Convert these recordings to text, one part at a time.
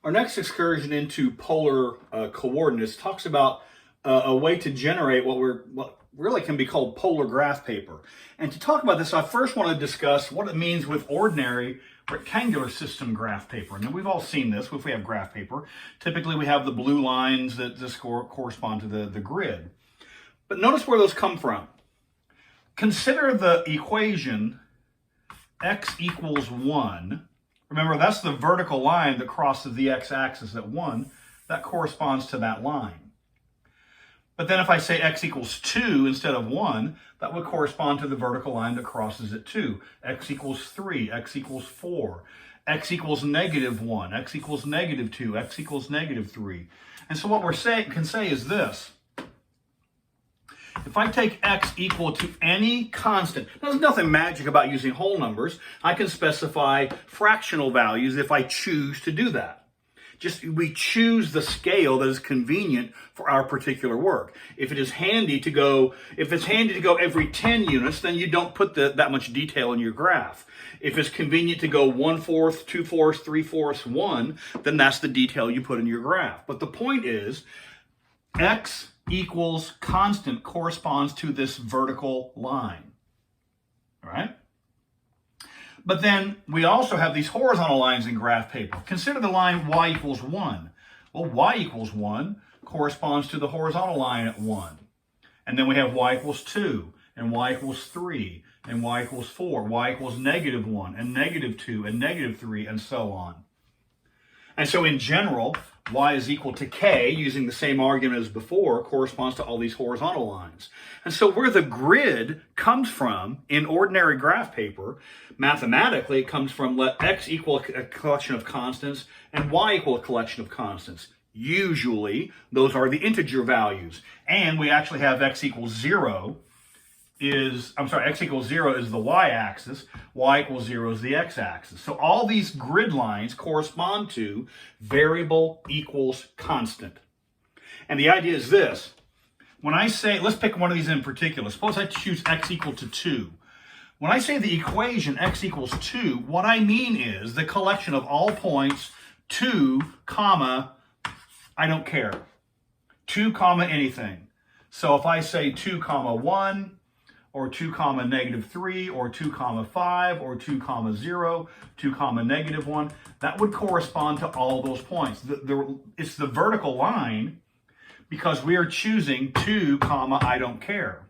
Our next excursion into polar coordinates talks about a way to generate what really can be called polar graph paper. And to talk about this, I first want to discuss what it means with ordinary rectangular system graph paper. Now, we've all seen this if we have graph paper. Typically, we have the blue lines that correspond to the grid. But notice where those come from. Consider the equation x equals 1. Remember, that's the vertical line that crosses the x-axis at 1. That corresponds to that line. But then if I say x equals 2 instead of 1, that would correspond to the vertical line that crosses at 2. X equals 3, x equals 4, x equals negative 1, x equals negative 2, x equals negative 3. And so what we can say is this. If I take x equal to any constant, there's nothing magic about using whole numbers. I can specify fractional values if I choose to do that. We choose the scale that is convenient for our particular work. If it's handy to go every 10 units, then you don't put that much detail in your graph. If it's convenient to go 1/4, 2/4, 3/4, 1, then that's the detail you put in your graph. But the point is, x equals constant corresponds to this vertical line, all right? But then we also have these horizontal lines in graph paper. Consider the line y equals 1. Well, y equals 1 corresponds to the horizontal line at 1. And then we have y equals 2, and y equals 3, and y equals 4, y equals negative 1, and negative 2, and negative 3, and so on. And so in general, y is equal to k, using the same argument as before, corresponds to all these horizontal lines. And so where the grid comes from in ordinary graph paper, mathematically, it comes from let x equal a collection of constants and y equal a collection of constants. Usually, those are the integer values. And we actually have x equals 0 x equals 0 is the y-axis, y equals 0 is the x-axis. So all these grid lines correspond to variable equals constant. And the idea is this. When I say, let's pick one of these in particular. Suppose I choose x equal to 2. When I say the equation x equals 2, what I mean is the collection of all points 2, comma, I don't care. 2, comma, anything. So if I say 2, comma, 1, or 2 comma negative 3, or 2 comma 5, or 2 comma 0, 2 comma negative 1, that would correspond to all those points. It's the vertical line because we are choosing 2 comma I don't care.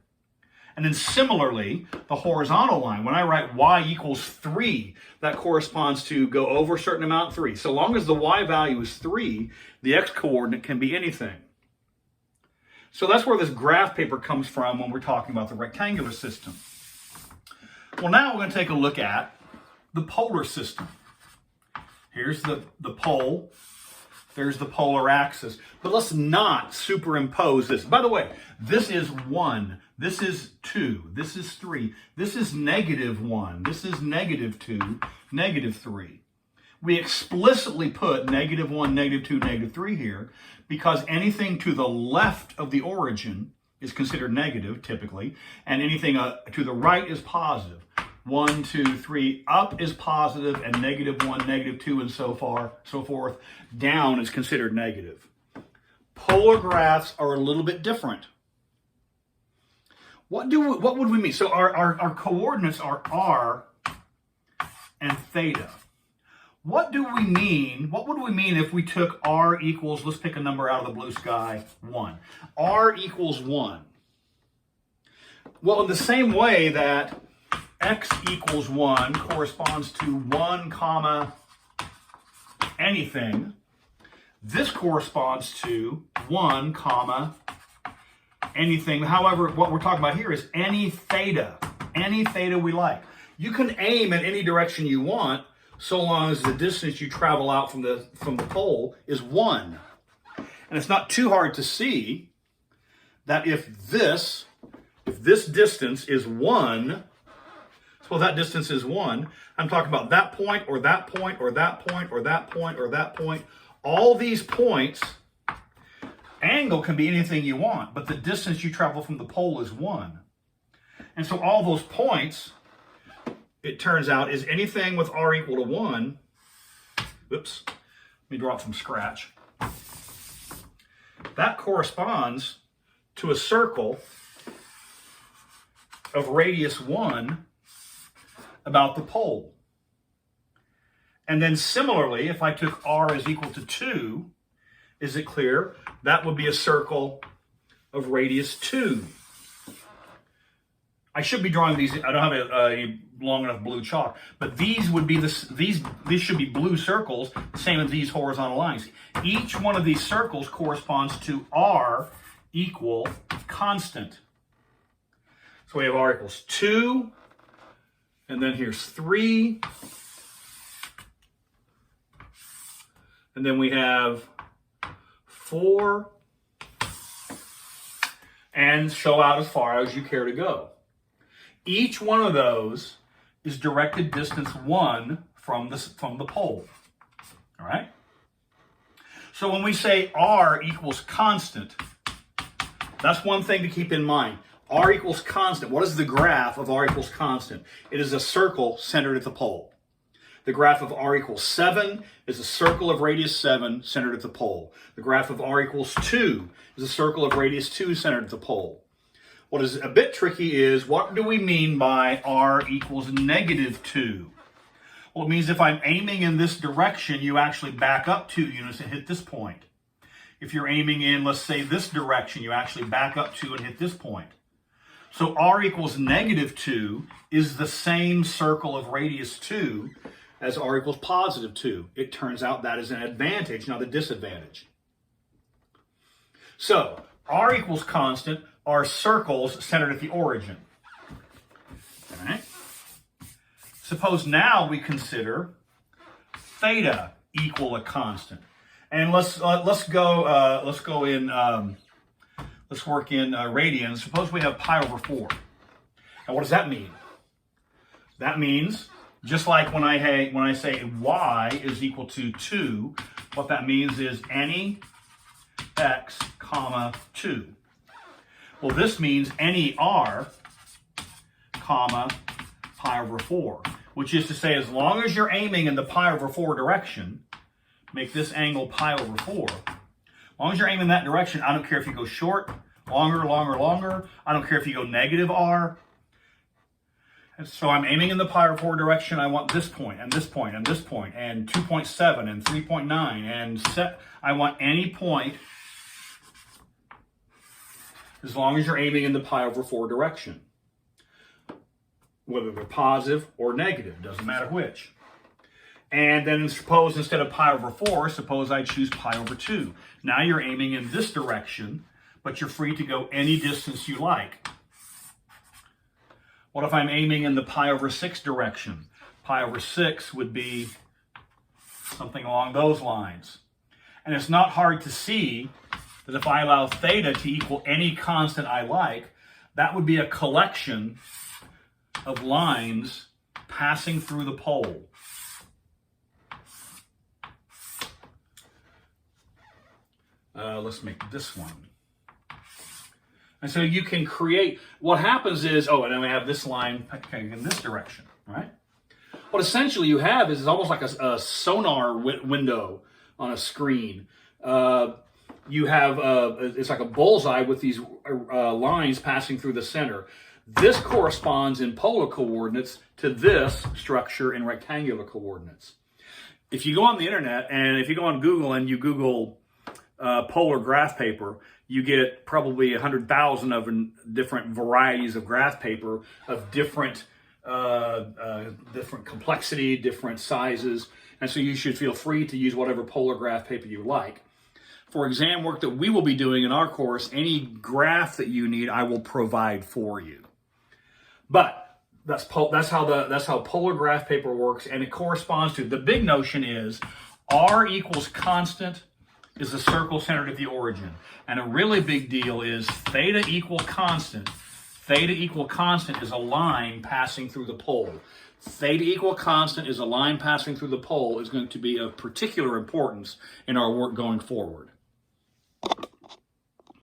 And then similarly, the horizontal line, when I write y equals 3, that corresponds to go over a certain amount 3. So long as the y value is 3, the x coordinate can be anything. So that's where this graph paper comes from when we're talking about the rectangular system. Well, now we're going to take a look at the polar system. Here's the pole. There's the polar axis. But let's not superimpose this. By the way, this is 1. This is 2. This is 3. This is negative 1. This is negative 2, negative 3. We explicitly put negative 1, negative 2, negative 3 here because anything to the left of the origin is considered negative, typically, and anything to the right is positive. 1, 2, 3, up is positive, and negative 1, negative 2, and so forth, down is considered negative. Polar graphs are a little bit different. What would we mean? So our coordinates are r and theta. What do we mean? What would we mean if we took r equals, let's pick a number out of the blue sky, 1. R equals 1. Well, in the same way that x equals 1 corresponds to 1 comma anything, this corresponds to 1 comma anything. However, what we're talking about here is any theta we like. You can aim at any direction you want, so long as the distance you travel out from the pole is 1. And it's not too hard to see that if this distance is 1, so that distance is 1, I'm talking about that point, or that point, or that point, or that point, or that point. All these points, angle can be anything you want, but the distance you travel from the pole is 1. And so all those points, it turns out, is anything with r equal to 1, Let me draw it from scratch. That corresponds to a circle of radius 1 about the pole. And then similarly, if I took r is equal to 2, is it clear? That would be a circle of radius 2. I should be drawing these. I don't have a long enough blue chalk, but these would be these should be blue circles, same as these horizontal lines. Each one of these circles corresponds to r equal constant. So we have r equals 2, and then here's 3, and then we have 4, and show out as far as you care to go. Each one of those is directed distance 1 from the pole. All right? So when we say r equals constant, that's one thing to keep in mind. R equals constant. What is the graph of r equals constant? It is a circle centered at the pole. The graph of r equals 7 is a circle of radius 7 centered at the pole. The graph of r equals 2 is a circle of radius 2 centered at the pole. What is a bit tricky is, what do we mean by r equals negative 2? Well, it means if I'm aiming in this direction, you actually back up 2 units and hit this point. If you're aiming in, let's say, this direction, you actually back up 2 and hit this point. So r equals negative 2 is the same circle of radius 2 as r equals positive 2. It turns out that is an advantage, not a disadvantage. So, r equals constant are circles centered at the origin. All right. Suppose now we consider theta equal a constant, and let's work in radians. Suppose we have pi over 4. And what does that mean? That means, just like when I say y is equal to 2, what that means is any x comma 2. Well, this means any r comma pi over 4, which is to say, as long as you're aiming in the pi over 4 direction, make this angle pi over 4. As long as you're aiming in that direction, I don't care if you go short, longer, longer, longer. I don't care if you go negative r. And so I'm aiming in the pi over 4 direction. I want this point, and this point, and this point, and 2.7, and 3.9, and I want any point as long as you're aiming in the pi over 4 direction. Whether they're positive or negative, doesn't matter which. And then suppose instead of pi over 4, suppose I choose pi over 2. Now you're aiming in this direction, but you're free to go any distance you like. What if I'm aiming in the pi over 6 direction? Pi over 6 would be something along those lines. And it's not hard to see that if I allow theta to equal any constant I like, that would be a collection of lines passing through the pole. Let's make this one. And so you can create, what happens is, and then we have this line in this direction, right? What essentially you have is almost like a sonar window on a screen. You have, it's like a bullseye with these lines passing through the center. This corresponds in polar coordinates to this structure in rectangular coordinates. If you go on the internet, and if you go on Google and you Google polar graph paper, you get probably 100,000 of different varieties of graph paper of different complexity, different sizes, and so you should feel free to use whatever polar graph paper you like. For exam work that we will be doing in our course, any graph that you need, I will provide for you. But that's how polar graph paper works, and it corresponds to, the big notion is r equals constant is a circle centered at the origin. And a really big deal is theta equal constant. Theta equal constant is a line passing through the pole. Theta equal constant is a line passing through the pole is going to be of particular importance in our work going forward.